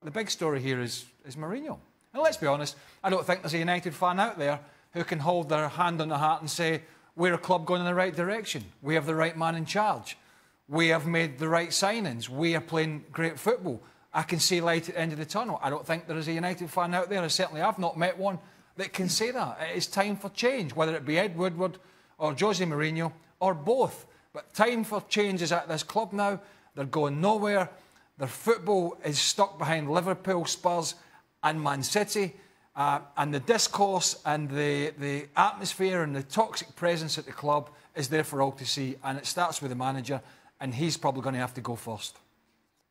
The big story here is Mourinho. And let's be honest, I don't think there's a United fan out there who can hold their hand on the heart and say, we're a club going in the right direction. We have the right man in charge. We have made the right signings. We are playing great football. I can see light at the end of the tunnel. I don't think there is a United fan out there, and certainly I've not met one, that can say that. It is time for change, whether it be Ed Woodward or Jose Mourinho or both. But time for change is at this club now. They're going nowhere. Their football is stuck behind Liverpool, Spurs and Man City. And the discourse and the atmosphere and the toxic presence at the club is there for all to see. And it starts with the manager, and he's probably going to have to go first.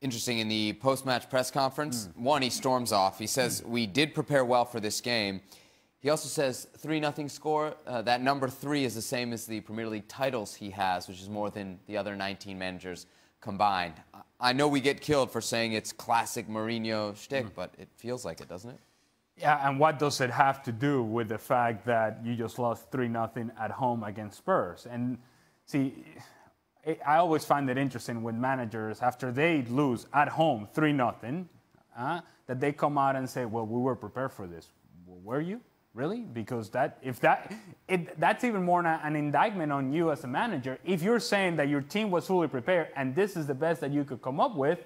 Interesting, in the post-match press conference, he storms off. He says, we did prepare well for this game. He also says 3-0 score. That number 3 is the same as the Premier League titles he has, which is more than the other 19 managers combined. I know we get killed for saying it's classic Mourinho shtick, but it feels like it, doesn't it? Yeah, and what does it have to do with the fact that you just lost 3-0 at home against Spurs? And see, I always find it interesting when managers, after they lose at home 3-0, that they come out and say, well, we were prepared for this. Well, were you? Really? Because that's even more an indictment on you as a manager. If you're saying that your team was fully prepared and this is the best that you could come up with,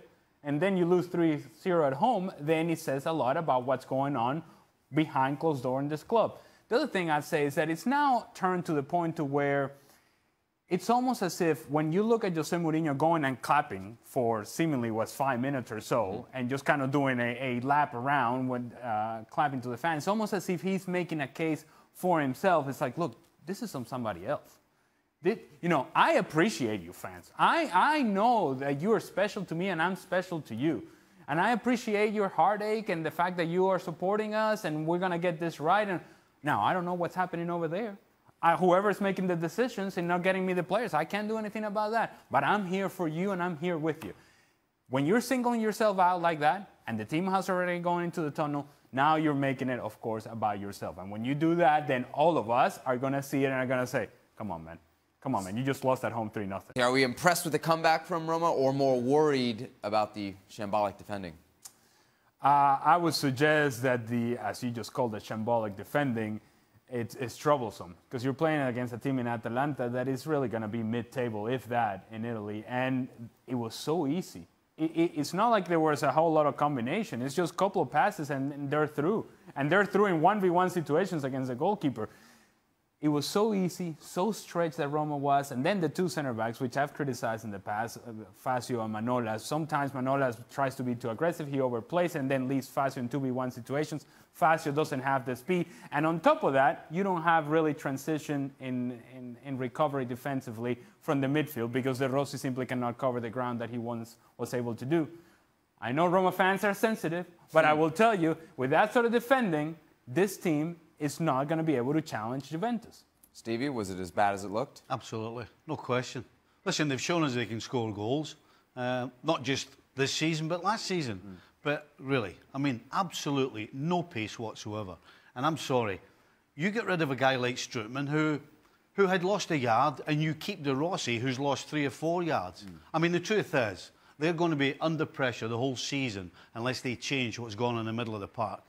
and then you lose 3-0 at home, then it says a lot about what's going on behind closed door in this club. The other thing I'd say is that it's now turned to the point to where it's almost as if when you look at Jose Mourinho going and clapping for seemingly was 5 minutes or so, and just kind of doing a lap around when clapping to the fans, it's almost as if he's making a case for himself. It's like, look, this is somebody else. I appreciate you fans. I know that you are special to me and I'm special to you. And I appreciate your heartache and the fact that you are supporting us and we're going to get this right. And now, I don't know what's happening over there. Whoever's making the decisions and not getting me the players, I can't do anything about that. But I'm here for you and I'm here with you. When you're singling yourself out like that and the team has already gone into the tunnel, now you're making it, of course, about yourself. And when you do that, then all of us are going to see it and are going to say, come on, man. Come on, man. You just lost at home 3-0. Are we impressed with the comeback from Roma or more worried about the shambolic defending? I would suggest that as you just called it, shambolic defending, it's troublesome because you're playing against a team in Atalanta that is really going to be mid-table, if that, in Italy. And it was so easy. It's not like there was a whole lot of combination. It's just a couple of passes and they're through. And they're through in 1v1 situations against the goalkeeper. It was so easy, so stretched that Roma was. And then the two center-backs, which I've criticized in the past, Fazio and Manolas. Sometimes Manolas tries to be too aggressive. He overplays and then leaves Fazio in 2v1 situations. Fazio doesn't have the speed. And on top of that, you don't have really transition in recovery defensively from the midfield because De Rossi simply cannot cover the ground that he once was able to do. I know Roma fans are sensitive, but I will tell you, with that sort of defending, this team is not going to be able to challenge Juventus. Stevie, was it as bad as it looked? Absolutely, no question. Listen, they've shown us they can score goals, not just this season, but last season. But really, I mean, absolutely no pace whatsoever. And I'm sorry, you get rid of a guy like Strootman who had lost a yard, and you keep De Rossi, who's lost 3 or 4 yards. I mean, the truth is, they're going to be under pressure the whole season unless they change what's going on in the middle of the park.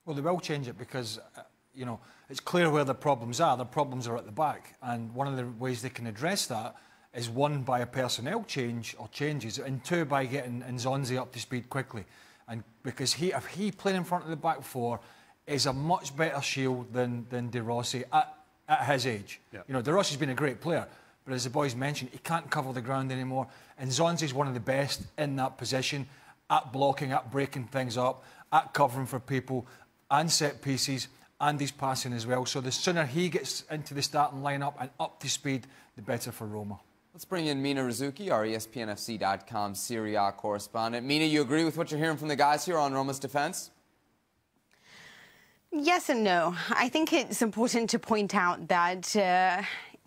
Well, they will change it because, it's clear where the problems are. The problems are at the back. And one of the ways they can address that is, one, by a personnel change or changes, and two, by getting Nzonzi up to speed quickly. And because if he playing in front of the back four is a much better shield than De Rossi at his age. Yeah. De Rossi's been a great player, but as the boys mentioned, he can't cover the ground anymore. And Nzonzi's one of the best in that position, at blocking, at breaking things up, at covering for people, and set pieces, and he's passing as well. So the sooner he gets into the starting lineup and up to speed, the better for Roma. Let's bring in Mina Rzouki, our ESPNFC.com Serie A correspondent. Mina, you agree with what you're hearing from the guys here on Roma's defense? Yes and no. I think it's important to point out that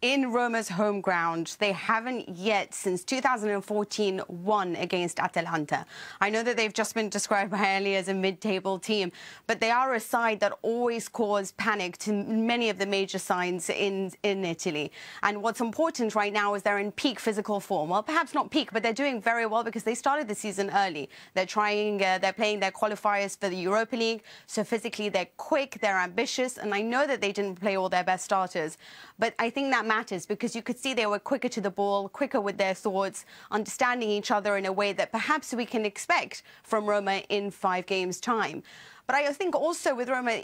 in Roma's home ground. They haven't yet, since 2014, won against Atalanta. I know that they've just been described by Ali as a mid-table team, but they are a side that always cause panic to many of the major sides in Italy. And what's important right now is they're in peak physical form. Well, perhaps not peak, but they're doing very well because they started the season early. They're playing their qualifiers for the Europa League, so physically they're quick, they're ambitious, and I know that they didn't play all their best starters, but I think that matters because you could see they were quicker to the ball, quicker with their thoughts, understanding each other in a way that perhaps we can expect from Roma in 5 games' time. But I think also with Roma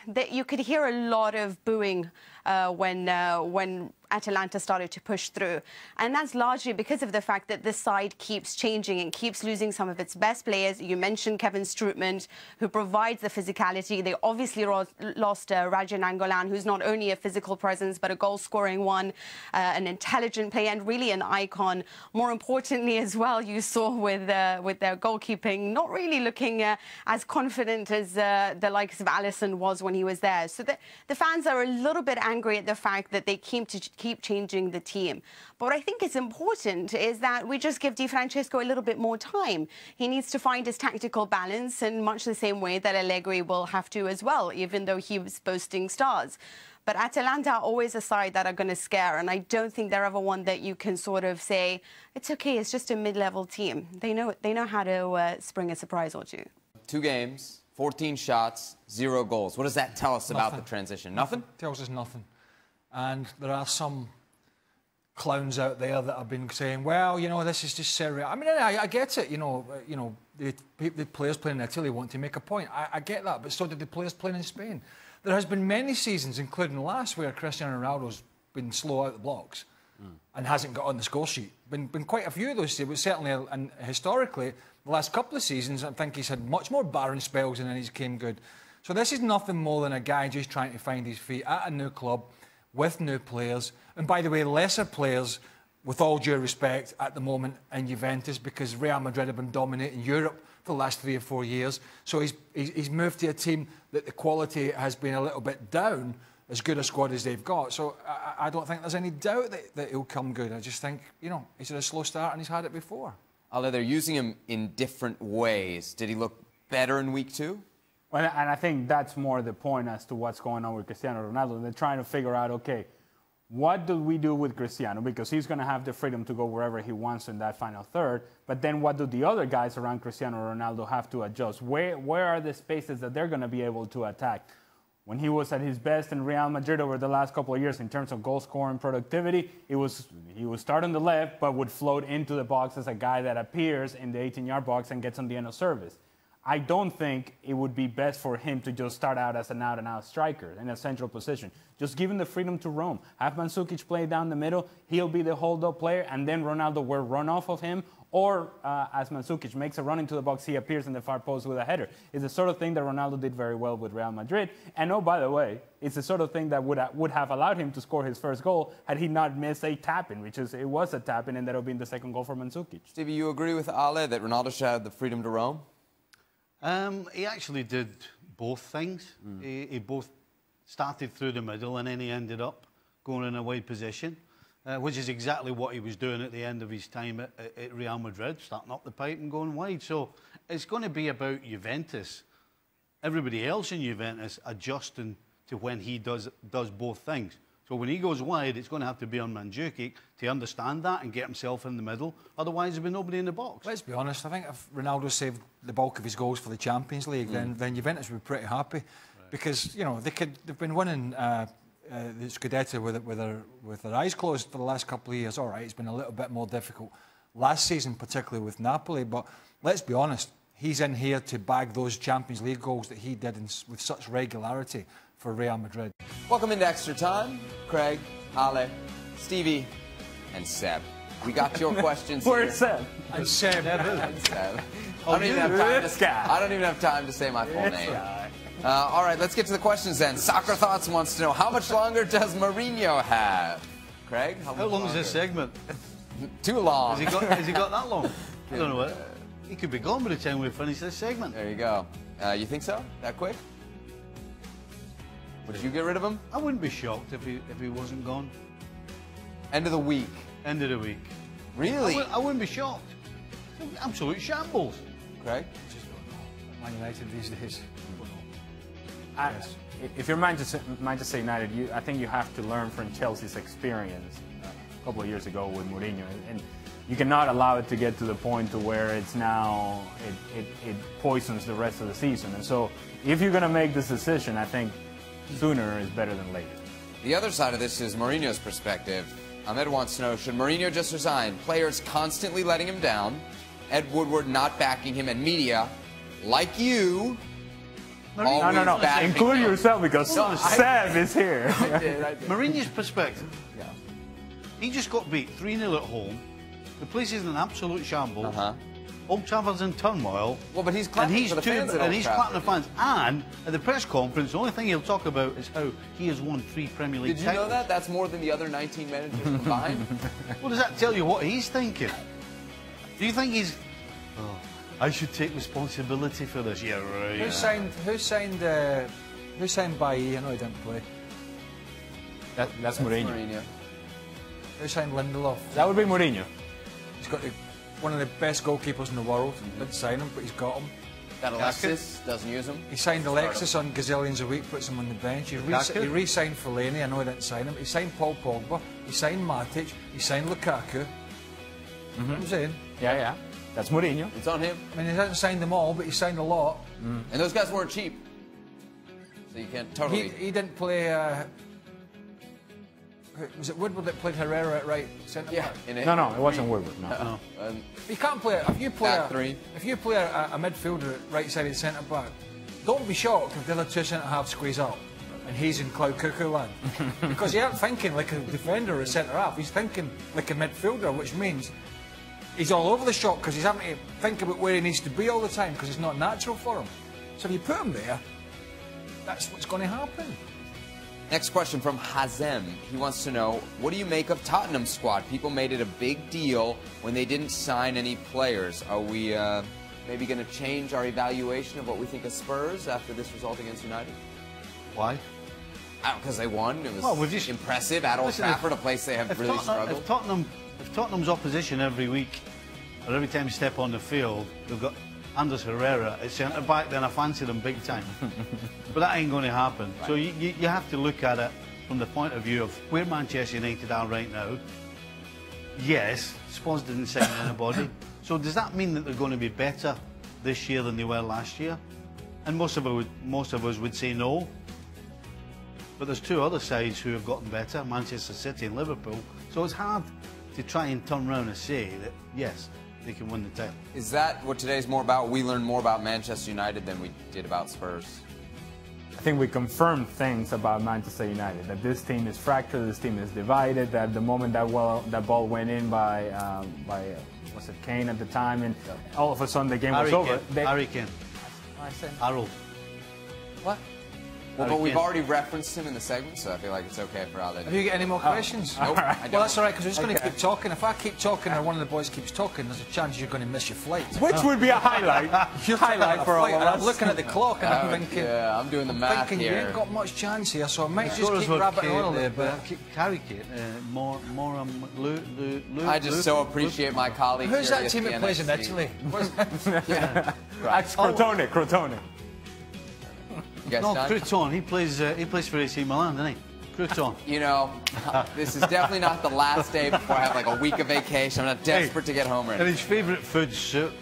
that you could hear a lot of booing when Atalanta started to push through. And that's largely because of the fact that this side keeps changing and keeps losing some of its best players. You mentioned Kevin Strootman, who provides the physicality. They obviously lost Rajan Angolan, who's not only a physical presence, but a goal-scoring one, an intelligent player, and really an icon. More importantly as well, you saw with their goalkeeping, not really looking as confident as the likes of Alisson was when he was there. So the fans are a little bit angry at the fact that they keep changing the team. But what I think is important is that we just give Di Francesco a little bit more time. He needs to find his tactical balance in much the same way that Allegri will have to as well, even though he was boasting stars. But Atalanta are always a side that are going to scare, and I don't think they're ever one that you can sort of say, it's okay, it's just a mid-level team. They know how to spring a surprise or two. 2 games, 14 shots, 0 goals. What does that tell us about the transition? Nothing? Tells us nothing. And there are some clowns out there that have been saying, well, you know, this is just Serie A. I mean, I get it, you know, the players playing in Italy want to make a point. I get that, but so did the players playing in Spain. There has been many seasons, including last, where Cristiano Ronaldo's been slow out the blocks and hasn't got on the score sheet. Been quite a few of those, but certainly, and historically, the last couple of seasons, I think he's had much more barren spells and then he's came good. So this is nothing more than a guy just trying to find his feet at a new club with new players. And by the way, lesser players, with all due respect, at the moment in Juventus, because Real Madrid have been dominating Europe for the last 3 or 4 years. So he's moved to a team that the quality has been a little bit down, as good a squad as they've got. So I don't think there's any doubt that he'll come good. I just think, you know, he's had a slow start and he's had it before. Ale, they're using him in different ways. Did he look better in week 2? Well, and I think that's more the point as to what's going on with Cristiano Ronaldo. They're trying to figure out, okay, what do we do with Cristiano? Because he's going to have the freedom to go wherever he wants in that final third. But then what do the other guys around Cristiano Ronaldo have to adjust? Where are the spaces that they're going to be able to attack? When he was at his best in Real Madrid over the last couple of years in terms of goal scoring productivity, he would start on the left, but would float into the box as a guy that appears in the 18-yard box and gets on the end of service. I don't think it would be best for him to just start out as an out-and-out striker in a central position. Just give him the freedom to roam. Have Mandzukic play down the middle. He'll be the hold-up player, and then Ronaldo will run off of him. Or, as Mandzukic makes a run into the box, he appears in the far post with a header. It's the sort of thing that Ronaldo did very well with Real Madrid. And, oh, by the way, it's the sort of thing that would have allowed him to score his first goal had he not missed a tap-in, it was a tap-in, and that would be the second goal for Mandzukic. Stevie, you agree with Ale that Ronaldo should have the freedom to roam? He actually did both things. He both started through the middle and then he ended up going in a wide position, which is exactly what he was doing at the end of his time at Real Madrid, starting up the pipe and going wide. So it's going to be about Juventus, everybody else in Juventus adjusting to when he does both things. So when he goes wide, it's going to have to be on Mandzukic to understand that and get himself in the middle. Otherwise, there'll be nobody in the box. Let's be honest. I think if Ronaldo saved the bulk of his goals for the Champions League, then Juventus would be pretty happy, because you know they've been winning the Scudetto with their eyes closed for the last couple of years. All right, it's been a little bit more difficult last season, particularly with Napoli. But let's be honest, he's in here to bag those Champions League goals that he did with such regularity for Real Madrid. Welcome into Extra Time. Craig, Ale, Stevie, and Seb. We got your questions. Where's Seb? And Seb. Seb. I don't even have time to say my full name. All right, let's get to the questions then. Soccer Thoughts wants to know, how much longer does Mourinho have? Craig? How long is this segment? Too long. Has he got that long? I don't know what. He could be gone by the time we finish this segment. There you go. You think so? That quick? Would you get rid of him? I wouldn't be shocked if he wasn't gone. End of the week. End of the week. Really? I wouldn't be shocked. Absolute shambles. Craig? Man United these days. If you're Manchester United, I think you have to learn from Chelsea's experience a couple of years ago with Mourinho, and you cannot allow it to get to the point to where it's now it poisons the rest of the season. And so, if you're going to make this decision, I think sooner is better than later. The other side of this is Mourinho's perspective. Ahmed wants to know, should Mourinho just resign? Players constantly letting him down, Ed Woodward not backing him, and media, like you, No. Include yourself because Seb is here. I did. Mourinho's perspective. Yeah. He just got beat 3-0 at home. The place is in an absolute shambles. Old Trafford's in turmoil. Well, but he's clapping for the fans at Old he's Trafford. clapping the fans. And at the press conference, the only thing he'll talk about is how he has won 3 Premier League Did you titles. know that? That's more than the other 19 managers combined. What does that tell you what he's thinking? Do you think he's... Oh, I should take responsibility for this. Yeah, right. Who signed Bailly? I know he didn't play. That's Mourinho. Who signed Lindelof? That would be Mourinho. He's got one of the best goalkeepers in the world. Didn't sign him, but he's got him. That Alexis doesn't use him. He signed Alexis on gazillions a week, puts him on the bench. He re-signed Fellaini. I know he didn't sign him. He signed Paul Pogba. He signed Matic. He signed Lukaku. I'm saying. Yeah. That's Mourinho. It's on him. I mean, he hasn't signed them all, but he signed a lot. And those guys weren't cheap. So you can't totally... He didn't play... was it Woodward that played Herrera at right centre back? No, it wasn't Woodward. No. You can't play... If you play Back three. If you play a midfielder at right-sided centre back, don't be shocked if the other 2 centre halves squeeze up and he's in Cloud Cuckoo land. Because he ain't thinking like a defender or a centre half. He's thinking like a midfielder, which means he's all over the shop because he's having to think about where he needs to be all the time because it's not natural for him. So if you put him there, that's what's going to happen. Next question from Hazem. He wants to know, what do you make of Tottenham's squad? People made it a big deal when they didn't sign any players. Are we maybe going to change our evaluation of what we think of Spurs after this result against United? Why? Because they won. It was impressive at Old Trafford, a place they have really struggled. If Tottenham's opposition every week, or every time you step on the field, they've got Anders Herrera at centre-back, then I fancy them big time. But that ain't going to happen. Right. So you have to look at it from the point of view of where Manchester United are right now. Yes, Spurs didn't sign anybody. So does that mean that they're going to be better this year than they were last year? And most of us would say no. But there's 2 other sides who have gotten better, Manchester City and Liverpool. So it's hard to try and turn around and say that, yes, they can win the title. Is that what today's more about? We learned more about Manchester United than we did about Spurs. I think we confirmed things about Manchester United, that this team is fractured, this team is divided, that the moment that ball went in by was it Kane at the time, and all of a sudden the game was over. Harry Kane. Harold. What? Well, but we've already referenced him in the segment, so I feel like it's okay for Ali. Have you got any more questions? Nope, I don't. Well, that's all right, because we're just going to keep talking. If I keep talking or one of the boys keeps talking, there's a chance you're going to miss your flight. Which would be a highlight. Highlight for all of us. I'm looking at the clock and I'm thinking... Yeah, I'm doing the math here. You ain't got much chance here, so I might just keep rabbiting on a little bit. Carry Kane, I just so appreciate my colleagues. Who's that team that plays in Italy? Crotone. No, Crouton. He plays for AC Milan, doesn't he? Crouton. You know, this is definitely not the last day before I have like a week of vacation. I'm not desperate to get home right now. And his favourite food's soup.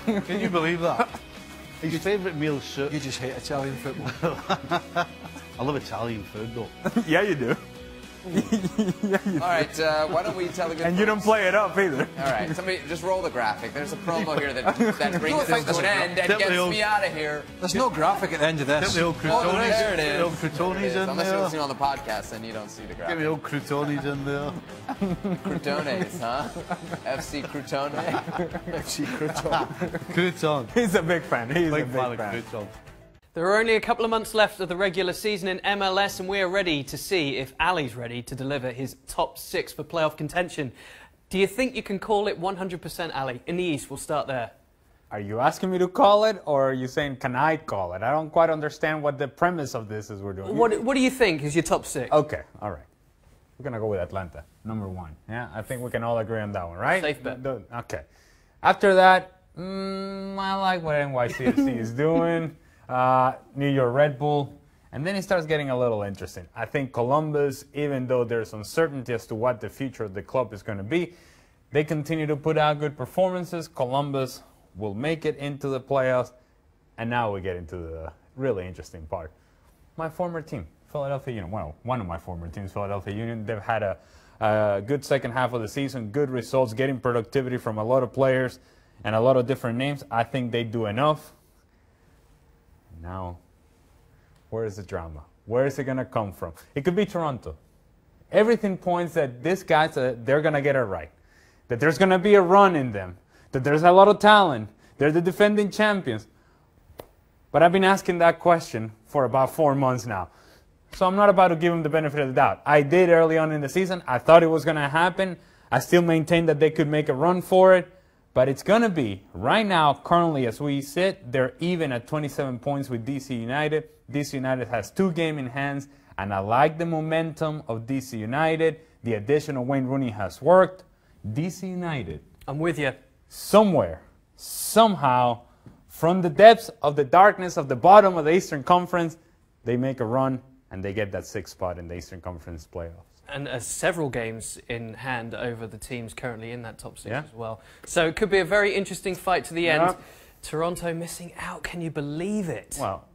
Can you believe that? His favourite meal is soup. You just hate Italian football. I love Italian food, though. Yeah, you do. All right, why don't we tell the good And you don't play it up either. All right, somebody just roll the graphic. There's a promo here that brings this to an end and gets me out of here. There's no graphic at the end of this. The old Croutones, there it is. The old Croutones in Unless you're there. listening on the podcast, then you don't see the graphic. Get me old Croutones in there. Croutones, huh? FC Croutone. FC Crouton. Crouton. He's a big fan. He's a big fan of fan. Crouton. There are only a couple of months left of the regular season in MLS, and we are ready to see if Ali's ready to deliver his top 6 for playoff contention. Do you think you can call it 100%, Ali? In the East, we'll start there. Are you asking me to call it, or are you saying, can I call it? I don't quite understand what the premise of this is we're doing. What do you think is your top 6? Okay, all right. We're going to go with Atlanta, number 1. Yeah, I think we can all agree on that one, right? Safe bet. Okay. After that, I like what NYCFC is doing. New York Red Bull. And then it starts getting a little interesting. I think Columbus, even though there's uncertainty as to what the future of the club is going to be, they continue to put out good performances. Columbus will make it into the playoffs. And now we get into the really interesting part. My former team, Philadelphia Union. Well, one of my former teams, Philadelphia Union. They've had a good second half of the season, good results, getting productivity from a lot of players and a lot of different names. I think they do enough. Now, where is the drama? Where is it going to come from? It could be Toronto. Everything points that these guys, they're going to get it right. That there's going to be a run in them. That there's a lot of talent. They're the defending champions. But I've been asking that question for about 4 months now. So I'm not about to give them the benefit of the doubt. I did early on in the season. I thought it was going to happen. I still maintain that they could make a run for it. But it's going to be, right now, currently as we sit, they're even at 27 points with DC United. DC United has 2 games in hands, and I like the momentum of DC United. The addition of Wayne Rooney has worked. DC United. I'm with you. Somewhere, somehow, from the depths of the darkness of the bottom of the Eastern Conference, they make a run, and they get that 6th spot in the Eastern Conference playoffs. And several games in hand over the teams currently in that top 6 Yeah. as well. So it could be a very interesting fight to the end. Toronto missing out. Can you believe it? Well,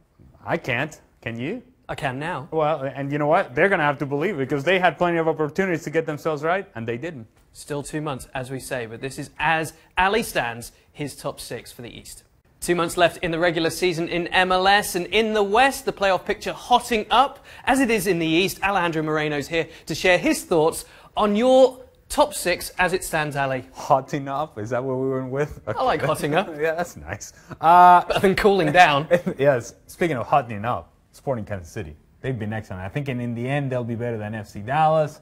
I can't. Can you? I can now. Well, and you know what? They're going to have to believe it because they had plenty of opportunities to get themselves right, and they didn't. Still 2 months, as we say, but this is as Ali stands, his top 6 for the East. 2 months left in the regular season in MLS, and in the West, the playoff picture hotting up, as it is in the East. Alejandro Moreno's here to share his thoughts on your top 6 as it stands, Ali. Hotting up? Is that what we went with? Okay. I like hotting up. Yeah, that's nice. Better than cooling down. Yes, speaking of hotting up, Sporting Kansas City. They've been excellent. I think in the end, they'll be better than FC Dallas.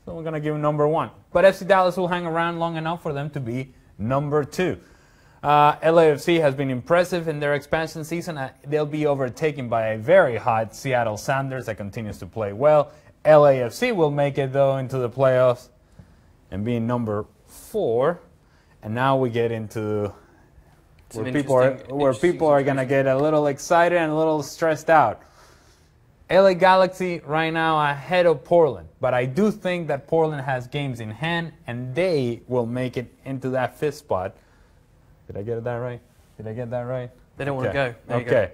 So we're going to give them number 1. But FC Dallas will hang around long enough for them to be number 2. LAFC has been impressive in their expansion season. They'll be overtaken by a very hot Seattle Sounders that continues to play well. LAFC will make it, though, into the playoffs and being number 4. And now we get into where people are going to get a little excited and a little stressed out. LA Galaxy right now ahead of Portland. But I do think that Portland has games in hand, and they will make it into that 5th spot. Did I get that right? Did I get that right? They don't want to go. There you go. Okay.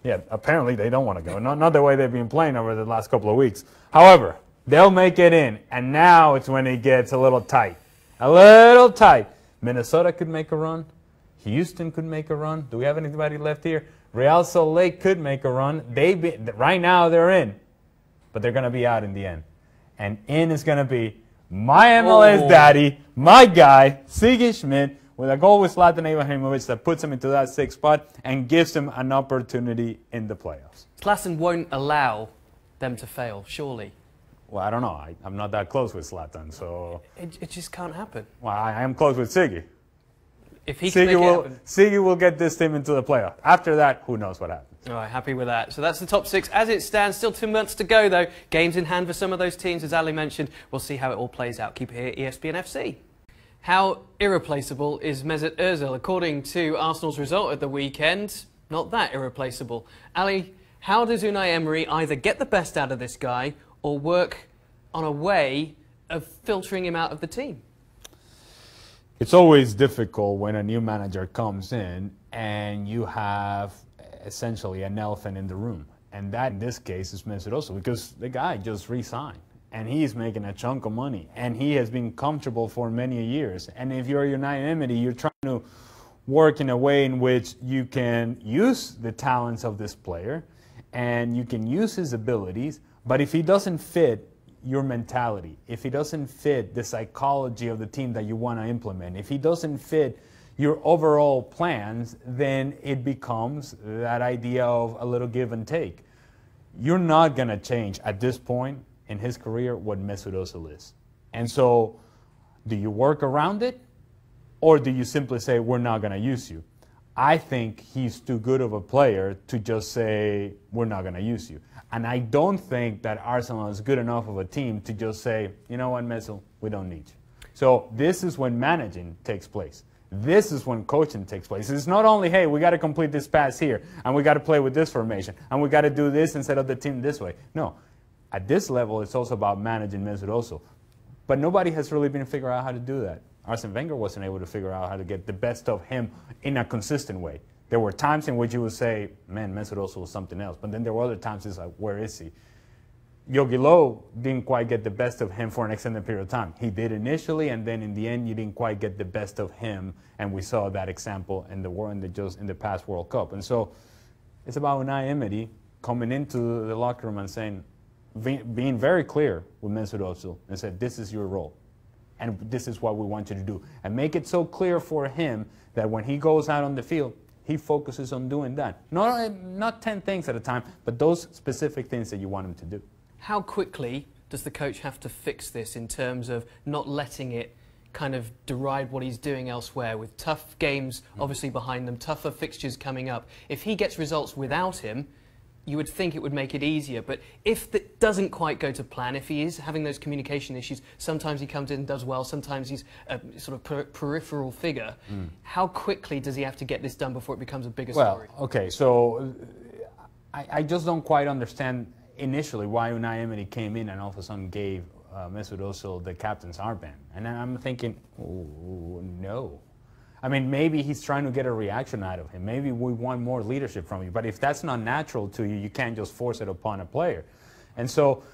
Yeah, apparently they don't want to go. Not the way they've been playing over the last couple of weeks. However, they'll make it in, and now it's when it gets a little tight. A little tight. Minnesota could make a run. Houston could make a run. Do we have anybody left here? Real Salt Lake could make a run. Right now they're in, but they're going to be out in the end. And in is going to be my MLS daddy, my guy, Sigi Schmidt, with a goal with Zlatan Ibrahimovic that puts him into that 6th spot and gives him an opportunity in the playoffs. Zlatan won't allow them to fail, surely. Well, I don't know. I'm not that close with Zlatan, so... It just can't happen. Well, I am close with Sigi. If he can make it happen. Sigi will get this team into the playoff. After that, who knows what happens. All right, happy with that. So that's the top 6 as it stands. Still 2 months to go, though. Games in hand for some of those teams, as Ali mentioned. We'll see how it all plays out. Keep it here, ESPN FC. How irreplaceable is Mesut Ozil? According to Arsenal's result at the weekend, not that irreplaceable. Ali, how does Unai Emery either get the best out of this guy or work on a way of filtering him out of the team? It's always difficult when a new manager comes in and you have essentially an elephant in the room. And that, in this case, is Mesut Ozil, because the guy just re-signed. And he's making a chunk of money. And he has been comfortable for many years. And if you're Unai Emery, you're trying to work in a way in which you can use the talents of this player and you can use his abilities. But if he doesn't fit your mentality, if he doesn't fit the psychology of the team that you want to implement, if he doesn't fit your overall plans, then it becomes that idea of a little give and take. You're not going to change at this point in his career what Mesut Ozil is. And so, do you work around it? Or do you simply say, we're not going to use you? I think he's too good of a player to just say, we're not going to use you. And I don't think that Arsenal is good enough of a team to just say, you know what, Mesut, we don't need you. So this is when managing takes place. This is when coaching takes place. It's not only, hey, we got to complete this pass here, and we got to play with this formation, and we got to do this and set up the team this way. No. At this level, it's also about managing Mesut Ozil. But nobody has really been figuring out how to do that. Arsene Wenger wasn't able to figure out how to get the best of him in a consistent way. There were times in which you would say, man, Mesut Ozil was something else. But then there were other times it's like, where is he? Jogi Löw didn't quite get the best of him for an extended period of time. He did initially, and then in the end, you didn't quite get the best of him. And we saw that example in the past World Cup. And so it's about Unai Emery coming into the locker room and saying, being very clear with Mesut Ozil and said, this is your role. And this is what we want you to do. And make it so clear for him that when he goes out on the field, he focuses on doing that. Not 10 things at a time, but those specific things that you want him to do. How quickly does the coach have to fix this in terms of not letting it kind of deride what he's doing elsewhere, with tough games obviously behind them, tougher fixtures coming up? If he gets results without him, you would think it would make it easier. But if that doesn't quite go to plan, if he is having those communication issues, sometimes he comes in and does well, sometimes he's a sort of peripheral figure. How quickly does he have to get this done before it becomes a bigger story? Well, okay, so I just don't quite understand initially why Unai Emery came in and all of a sudden gave Mesut Ozil the captain's armband. And I'm thinking, oh, no. I mean, maybe he's trying to get a reaction out of him. Maybe we want more leadership from you. But if that's not natural to you, you can't just force it upon a player. And so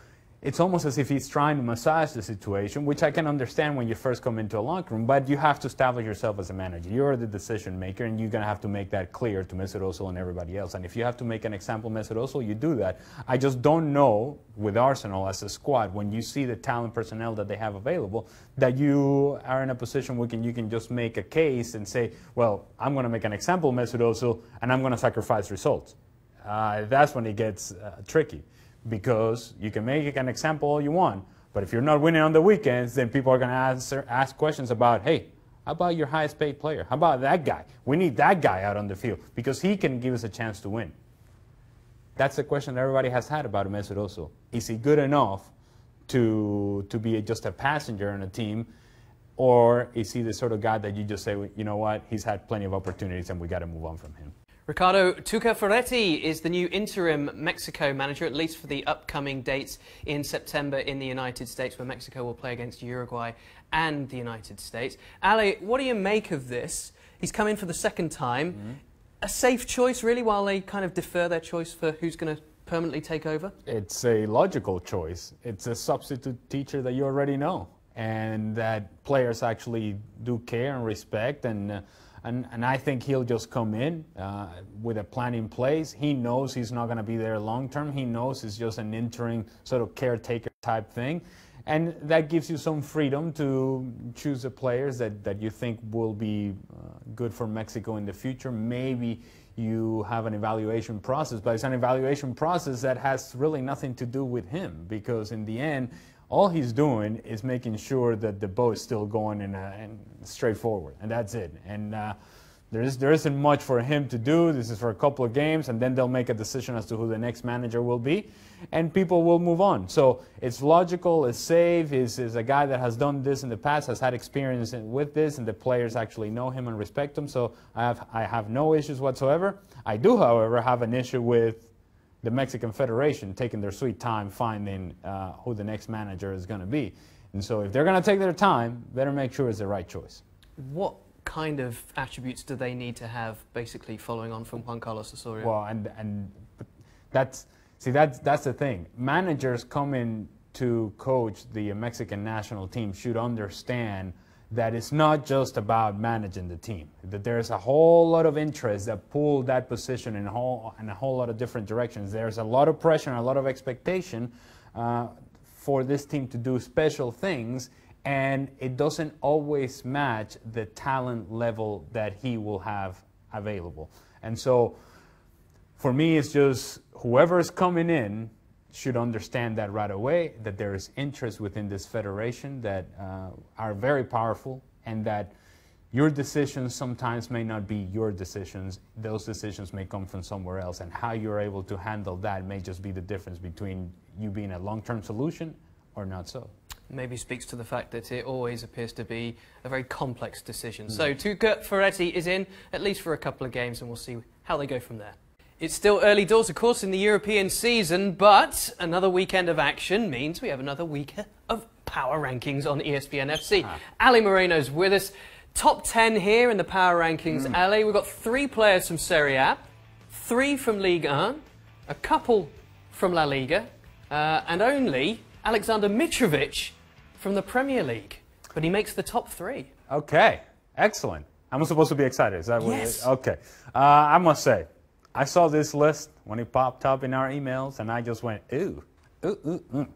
it's almost as if he's trying to massage the situation, which I can understand when you first come into a locker room. But you have to establish yourself as a manager. You're the decision maker, and you're going to have to make that clear to Mesut Ozil and everybody else. And if you have to make an example Mesut Ozil, you do that. I just don't know, with Arsenal as a squad, when you see the talent personnel that they have available, that you are in a position where you can just make a case and say, well, I'm going to make an example Mesut Ozil, and I'm going to sacrifice results. That's when it gets tricky. Because you can make an example all you want, but if you're not winning on the weekends, then people are going to ask questions about, hey, how about your highest paid player? How about that guy? We need that guy out on the field because he can give us a chance to win. That's the question that everybody has had about Mesut Ozil. Is he good enough to be just a passenger on a team, or is he the sort of guy that you just say, you know what, he's had plenty of opportunities and we got to move on from him? Ricardo, Tuca Ferretti is the new interim Mexico manager, at least for the upcoming dates in September in the United States, where Mexico will play against Uruguay and the United States. Ale, what do you make of this? He's come in for the second time. A safe choice, really, while they kind of defer their choice for who's going to permanently take over? It's a logical choice. It's a substitute teacher that you already know, and that players actually do care and respect, and I think he'll just come in with a plan in place. He knows he's not going to be there long term. He knows it's just an interim sort of caretaker type thing. And that gives you some freedom to choose the players that you think will be good for Mexico in the future. Maybe you have an evaluation process, but it's an evaluation process that has really nothing to do with him, because in the end, all he's doing is making sure that the boat is still going and straightforward, and that's it. And there isn't much for him to do. This is for a couple of games, and then they'll make a decision as to who the next manager will be, and people will move on. So it's logical, it's safe. He's a guy that has done this in the past, has had experience with this, and the players actually know him and respect him. So I have no issues whatsoever. I do, however, have an issue with the Mexican Federation taking their sweet time finding who the next manager is going to be. And so if they're going to take their time, better make sure it's the right choice. What kind of attributes do they need to have, basically, following on from Juan Carlos Osorio? Well, and that's the thing. Managers coming to coach the Mexican national team should understand that it's not just about managing the team, that there's a whole lot of interest that pull that position in a whole lot of different directions. There's a lot of pressure and a lot of expectation for this team to do special things, and it doesn't always match the talent level that he will have available. And so for me, it's just whoever's coming in should understand that right away, that there is interest within this federation that are very powerful, and that your decisions sometimes may not be your decisions. Those decisions may come from somewhere else, and how you're able to handle that may just be the difference between you being a long-term solution or not so. Maybe speaks to the fact that it always appears to be a very complex decision. So Tuca Ferretti is in, at least for a couple of games, and we'll see how they go from there. It's still early doors, of course, in the European season, but another weekend of action means we have another week of power rankings on ESPN FC. Ali Moreno's with us. Top 10 here in the power rankings. Ali, we've got 3 players from Serie A, 3 from Ligue 1, a couple from La Liga, and only Alexander Mitrovic from the Premier League. But he makes the top 3. Okay, excellent. I'm supposed to be excited. Is that what Yes. it is? Okay. I must say, I saw this list when it popped up in our emails, and I just went, ooh, ooh, ooh, ooh.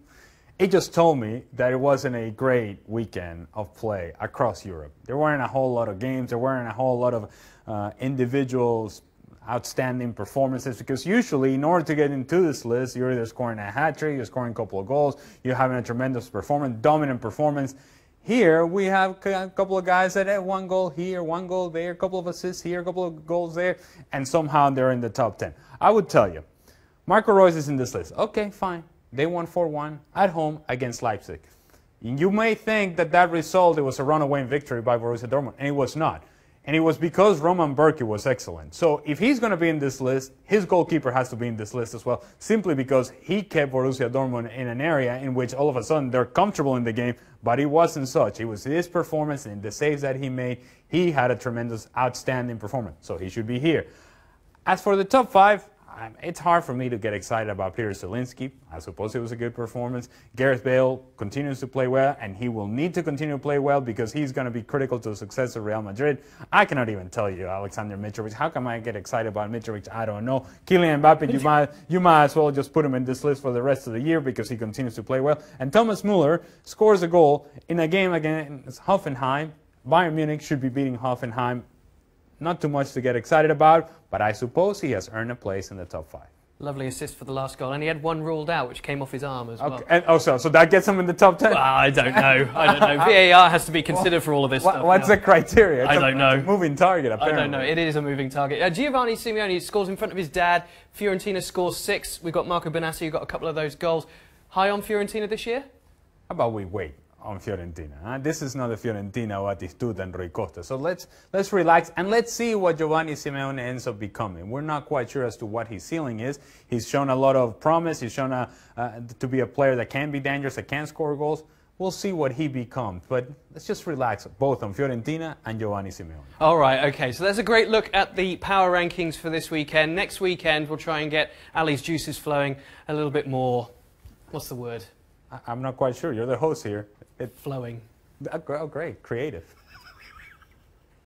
It just told me that it wasn't a great weekend of play across Europe. There weren't a whole lot of games. There weren't a whole lot of individuals, outstanding performances, because usually in order to get into this list, you're either scoring a hat-trick, you're scoring a couple of goals, you're having a tremendous performance, dominant performance. Here, we have a couple of guys that had 1 goal here, 1 goal there, a couple of assists here, a couple of goals there, and somehow they're in the top 10. I would tell you, Marco Reus is in this list. Okay, fine. They won 4-1 at home against Leipzig. You may think that that result, it was a runaway victory by Borussia Dortmund, and it was not. And it was because Roman Bürki was excellent. So if he's going to be in this list, his goalkeeper has to be in this list as well, simply because he kept Borussia Dortmund in an area in which all of a sudden they're comfortable in the game, but it wasn't such. It was his performance and the saves that he made. He had a tremendous, outstanding performance, so he should be here. As for the top 5, it's hard for me to get excited about Peter Zielinski. I suppose it was a good performance. Gareth Bale continues to play well, and he will need to continue to play well because he's going to be critical to the success of Real Madrid. I cannot even tell you, Alexander Mitrovic. How come I get excited about Mitrovic? I don't know. Kylian Mbappe, you might as well just put him in this list for the rest of the year because he continues to play well. And Thomas Müller scores a goal in a game against Hoffenheim. Bayern Munich should be beating Hoffenheim. Not too much to get excited about, but I suppose he has earned a place in the top 5. Lovely assist for the last goal, and he had 1 ruled out, which came off his arm as well. Okay. And so that gets him in the top 10? Well, I don't know. I don't know. VAR has to be considered for all of this stuff. What's the criteria? I don't know. It's a moving target, apparently. I don't know. It is a moving target. Giovanni Simeone scores in front of his dad. Fiorentina scores 6. We've got Marco Benassi, who got a couple of those goals. High on Fiorentina this year? How about we wait on Fiorentina? Huh? This is not the Fiorentina of Attitude and Rui Costa. So let's relax and let's see what Giovanni Simeone ends up becoming. We're not quite sure as to what his ceiling is. He's shown a lot of promise. He's shown to be a player that can be dangerous, that can score goals. We'll see what he becomes. But let's just relax both on Fiorentina and Giovanni Simeone. All right, okay. So there's a great look at the power rankings for this weekend. Next weekend, we'll try and get Ali's juices flowing a little bit more. What's the word? I'm not quite sure. You're the host here. Flowing. Oh, great. Creative.